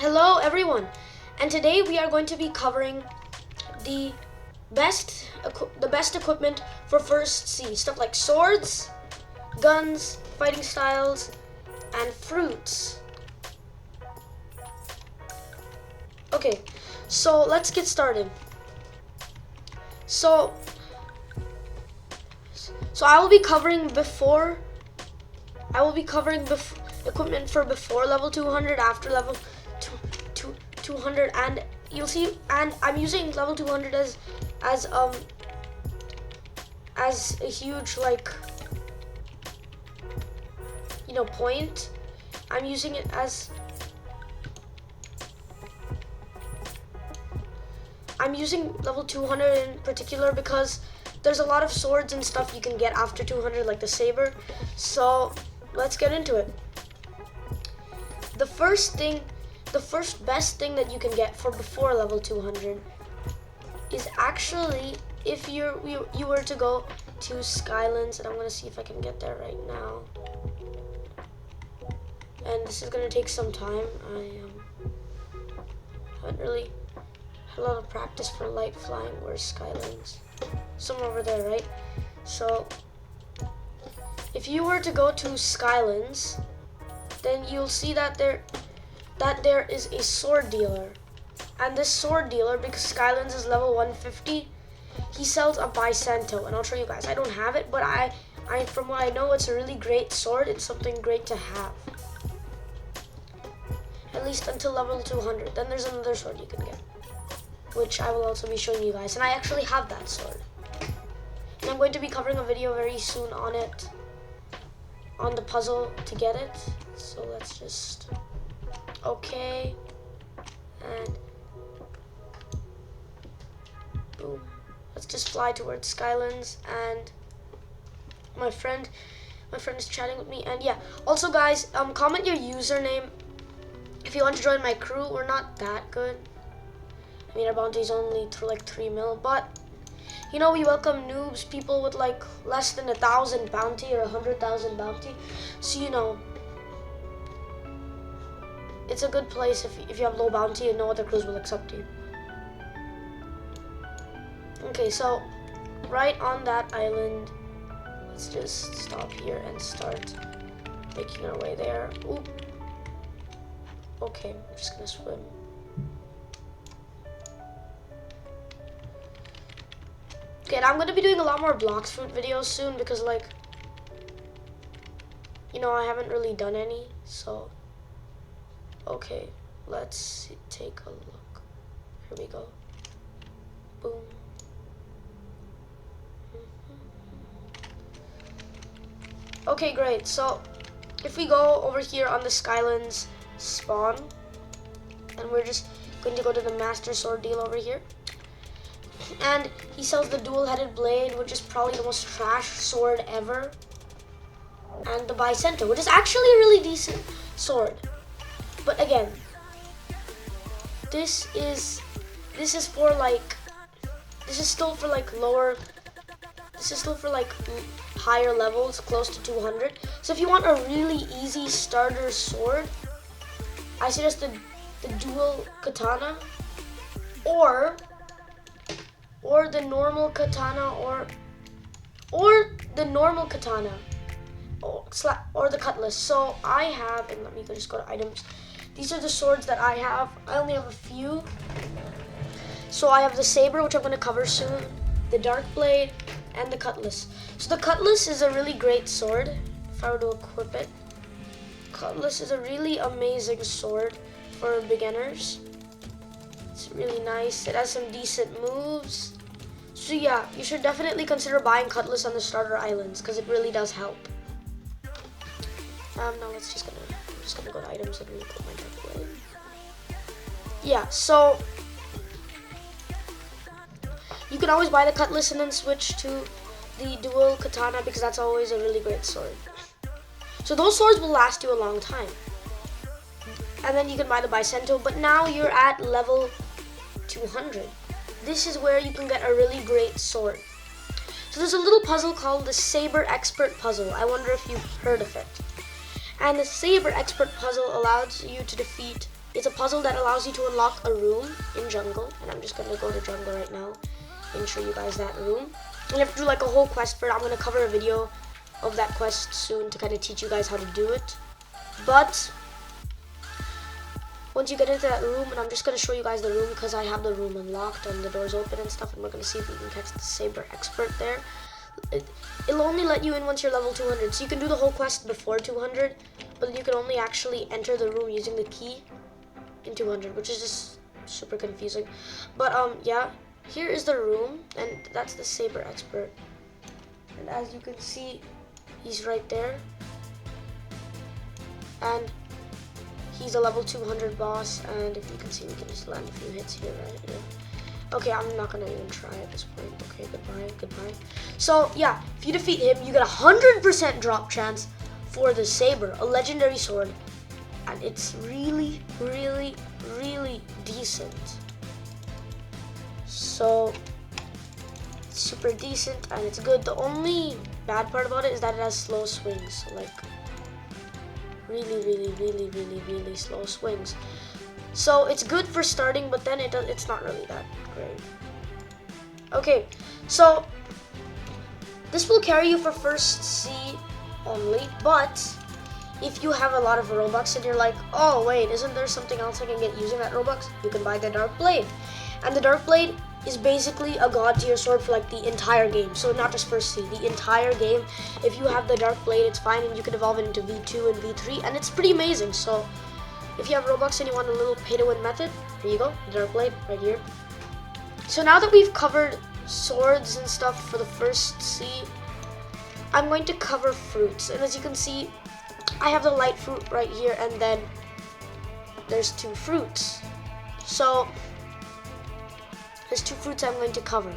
Hello everyone, and today we are going to be covering the best equipment for first sea. Stuff like swords, guns, fighting styles, and fruits. Okay, so let's get started. So I will be covering equipment for before level 200, after level 200, and you'll see, and I'm using level 200 as a huge, like, point. I'm using it as I'm using level 200 in particular because there's a lot of swords and stuff you can get after 200, like the saber. So let's get into it. The first best thing that you can get for before level 200 is actually if you were to go to Skylands, and I'm gonna see if I can get there right now. And this is gonna take some time. I haven't really had a lot of practice for light flying. Where's Skylands? Somewhere over there, right? So if you were to go to Skylands, then you'll see that there is a sword dealer. And this sword dealer, because Skylands is level 150, he sells a Bicento, and I'll show you guys. I don't have it, but I from what I know, it's a really great sword. It's something great to have. At least until level 200. Then there's another sword you can get, which I will also be showing you guys. And I actually have that sword. And I'm going to be covering a video very soon on it, on the puzzle to get it. So let's just, okay, and boom. Let's just fly towards Skylands, and my friend is chatting with me. And yeah, also guys, comment your username if you want to join my crew. We're not that good. I mean, our bounty is only like 3 mil, but we welcome noobs, people with like less than 1,000 bounty or 100,000 bounty. So it's a good place if you have low bounty and no other crews will accept you. Okay, so right on that island, let's just stop here and start making our way there. Oop. Okay, I'm just gonna swim. Okay, and I'm gonna be doing a lot more Blox Fruit videos soon because, like, I haven't really done any. So, okay, let's take a look. Here we go. Boom. Okay, great. So, if we go over here on the Skylands spawn, and we're just going to go to the Master Sword deal over here. And he sells the dual-headed blade, which is probably the most trash sword ever. And the Bicento, which is actually a really decent sword. But again, this is still for like higher levels, close to 200. So if you want a really easy starter sword, I suggest the dual katana, or the normal katana, or the cutlass. So I have, and let me just go to items. These are the swords that I have. I only have a few. So I have the saber, which I'm going to cover soon, the dark blade, and the cutlass. So the cutlass is a really great sword if I were to equip it. Cutlass is a really amazing sword for beginners. It's really nice. It has some decent moves. So yeah, you should definitely consider buying cutlass on the starter islands because it really does help. Now I'm just gonna go to items and re-equip my dark blade. Yeah, so you can always buy the cutlass and then switch to the dual katana because that's always a really great sword. So those swords will last you a long time. And then you can buy the Bicento, but now you're at level 200. This is where you can get a really great sword. So there's a little puzzle called the Saber Expert Puzzle. I wonder if you've heard of it. And the Saber Expert Puzzle allows you to defeat It's a puzzle that allows you to unlock a room in jungle, and I'm just gonna go to jungle right now and show you guys that room. And you have to do like a whole quest for it. I'm gonna cover a video of that quest soon to kind of teach you guys how to do it. But once you get into that room, and I'm just gonna show you guys the room because I have the room unlocked and the doors open and stuff, and we're gonna see if we can catch the Saber Expert there. It'll only let you in once you're level 200, so you can do the whole quest before 200, but you can only actually enter the room using the key in 200, which is just super confusing. But yeah, here is the room, and that's the Saber Expert. And as you can see, he's right there, and he's a level 200 boss. And if you can see, we can just land a few hits here, right? Yeah. Okay, I'm not gonna even try at this point. Okay, goodbye. So yeah, if you defeat him, you get a 100% drop chance for the Saber, a legendary sword, and it's really decent. So it's super decent and it's good. The only bad part about it is that it has slow swings, so like really slow swings. So it's good for starting, but then it's not really that great. Okay, so this will carry you for first sea only, but if you have a lot of Robux and you're like, oh wait, isn't there something else I can get using that Robux? You can buy the Dark Blade. And the Dark Blade is basically a god tier sword for like the entire game. So not just first sea, the entire game. If you have the Dark Blade, it's fine, and you can evolve it into V2 and V3, and it's pretty amazing. So if you have Robux and you want a little pay-to-win method, here you go, the Dark Blade right here. So now that we've covered swords and stuff for the first sea, I'm going to cover fruits. And as you can see, I have the light fruit right here, and then there's two fruits. So there's two fruits I'm going to cover.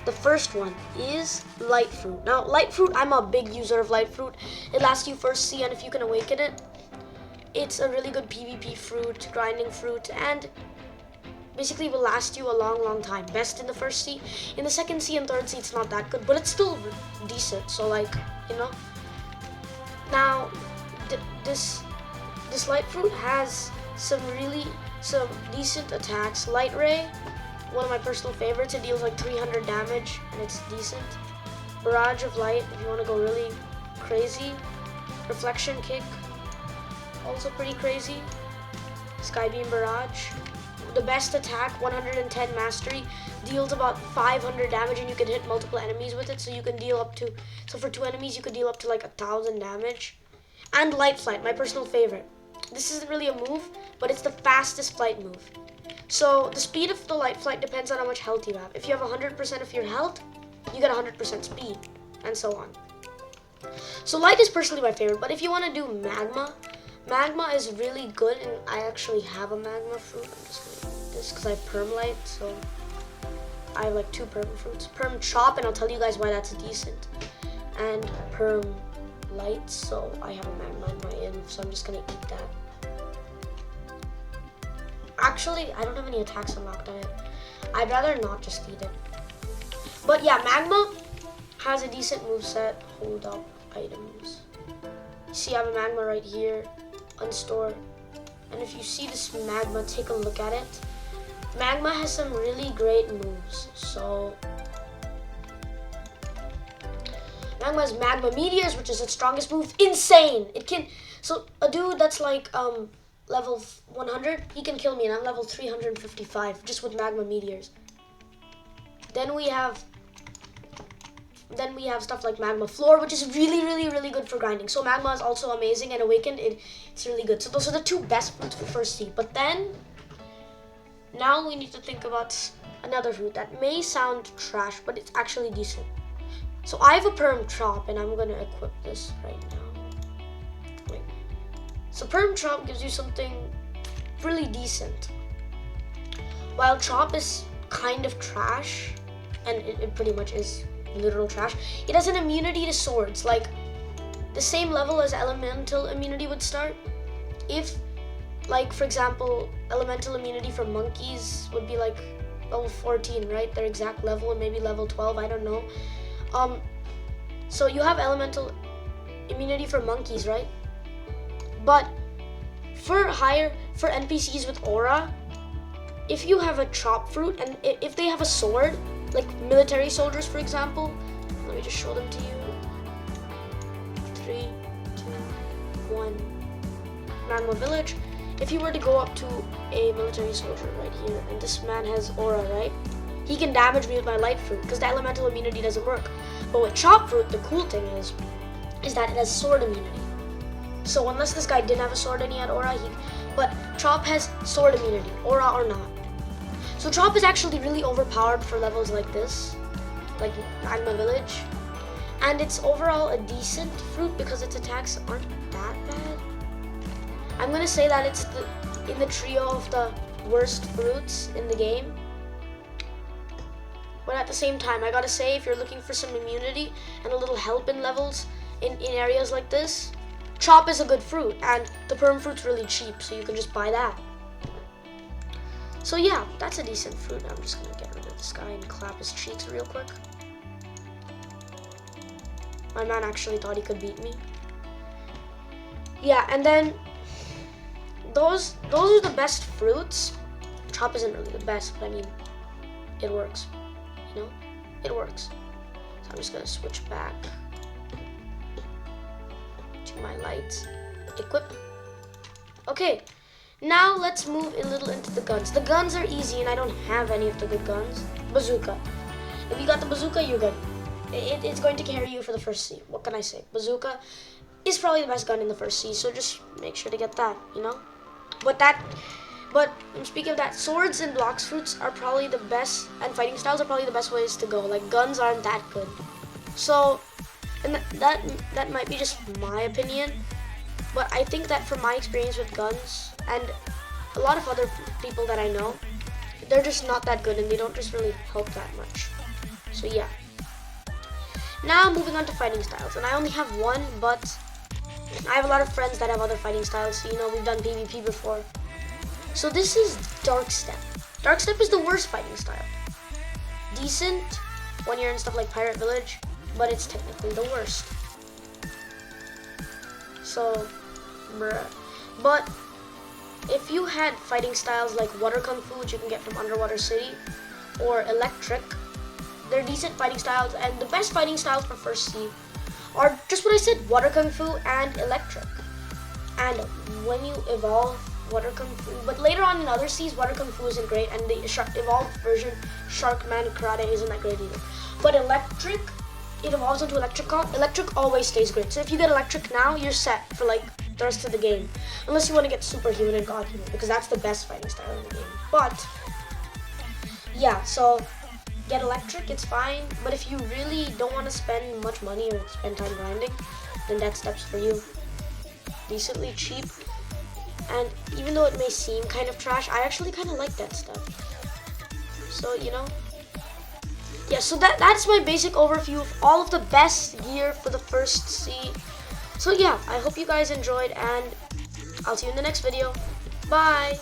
The first one is light fruit. Now, light fruit, I'm a big user of light fruit. It lasts you first sea, and if you can awaken it, it's a really good PvP fruit, grinding fruit, and basically will last you a long time. Best in the first sea. In the second sea and third sea, it's not that good, but it's still decent. So like, you know. Now, this light fruit has some decent attacks. Light ray, one of my personal favorites. It deals like 300 damage, and it's decent. Barrage of light, if you want to go really crazy. Reflection kick, also pretty crazy. Skybeam barrage. The best attack, 110 mastery, deals about 500 damage, and you can hit multiple enemies with it. So you can deal up to, so for 2 enemies, you could deal up to like 1,000 damage. And light flight, my personal favorite. This isn't really a move, but it's the fastest flight move. So the speed of the light flight depends on how much health you have. If you have 100% of your health, you get 100% speed, and so on. So light is personally my favorite, but if you want to do magma is really good, and I actually have a magma fruit. I'm just gonna do this because I have perm light, so I have like 2 perm fruits. Perm chop, and I'll tell you guys why that's decent. And perm light, so I have a magma in my inv, so I'm just gonna eat that. Actually, I don't have any attacks unlocked on it. I'd rather not just eat it. But yeah, magma has a decent moveset. Hold up, items. See, I have a magma right here. Unstore. And if you see this magma, take a look at it. Magma has some really great moves. So magma has magma meteors, which is its strongest move. Insane! It can, so a dude that's like level 100, he can kill me, and I'm level 355 just with magma meteors. Then we have stuff like magma floor, which is really good for grinding. So magma is also amazing, and awakened, it's really good. So those are the 2 best fruits for first sea. But then now we need to think about another fruit that may sound trash, but it's actually decent. So I have a perm chop, and I'm gonna equip this right now. Wait. So perm chop gives you something really decent. While chop is kind of trash, and it pretty much is literal trash, it has an immunity to swords, like the same level as elemental immunity would start. If, like, for example, elemental immunity for monkeys would be like level 14, right? Their exact level, and maybe level 12, I don't know. So you have elemental immunity for monkeys, right? But for NPCs with aura, if you have a chop fruit and if they have a sword, like military soldiers for example, let me just show them to you. 3, 2, 1. Magma Village. If you were to go up to a military soldier right here, and this man has aura, right? He can damage me with my light fruit because the elemental immunity doesn't work. But with chop fruit, the cool thing is that it has sword immunity. So unless this guy didn't have a sword and he had aura, but chop has sword immunity, aura or not. So chop is actually really overpowered for levels like this, like Magma Village. And it's overall a decent fruit because its attacks aren't that bad. I'm gonna say that it's in the trio of the worst fruits in the game. But at the same time, I gotta say, if you're looking for some immunity and a little help in levels in areas like this, chop is a good fruit, and the perm fruit's really cheap, so you can just buy that. So yeah, that's a decent fruit. I'm just gonna get rid of this guy and clap his cheeks real quick. My man actually thought he could beat me. Yeah, and then those are the best fruits. Chop isn't really the best, but I mean, it works. You know, it works. So I'm just gonna switch back to my lights. Equip. Okay, now let's move a little into the guns. The guns are easy and I don't have any of the good guns. Bazooka. If you got the bazooka, you're good. It's going to carry you for the first sea. What can I say? Bazooka is probably the best gun in the first sea, so just make sure to get that, you know? But speaking of that, swords and Blox Fruits are probably the best, and fighting styles are probably the best ways to go. Like, guns aren't that good. So, and that might be just my opinion, but I think that from my experience with guns, and a lot of other people that I know, they're just not that good, and they don't just really help that much. So yeah. Now moving on to fighting styles, and I only have one, but I have a lot of friends that have other fighting styles, so you know we've done PvP before. So this is Dark Step. Dark Step is the worst fighting style. Decent when you're in stuff like Pirate Village, but it's technically the worst. So, bruh. But if you had fighting styles like Water Kung Fu, which you can get from Underwater City, or Electric, they're decent fighting styles, and the best fighting styles for First Sea are just what I said, Water Kung Fu and Electric. And when you evolve Water Kung Fu, but later on in other seas, Water Kung Fu isn't great, and the evolved version, Sharkman Karate, isn't that great either. But Electric, it evolves into Electric. Electric always stays great. So if you get Electric now, you're set for like the rest of the game. Unless you want to get Superhuman and Godhuman, because that's the best fighting style in the game. But, yeah, so get Electric, it's fine. But if you really don't want to spend much money or spend time grinding, then that Step's for you. Decently cheap. And even though it may seem kind of trash, I actually kind of like that stuff. So, you know. Yeah, so that's my basic overview of all of the best gear for the First Sea. So yeah, I hope you guys enjoyed, and I'll see you in the next video. Bye!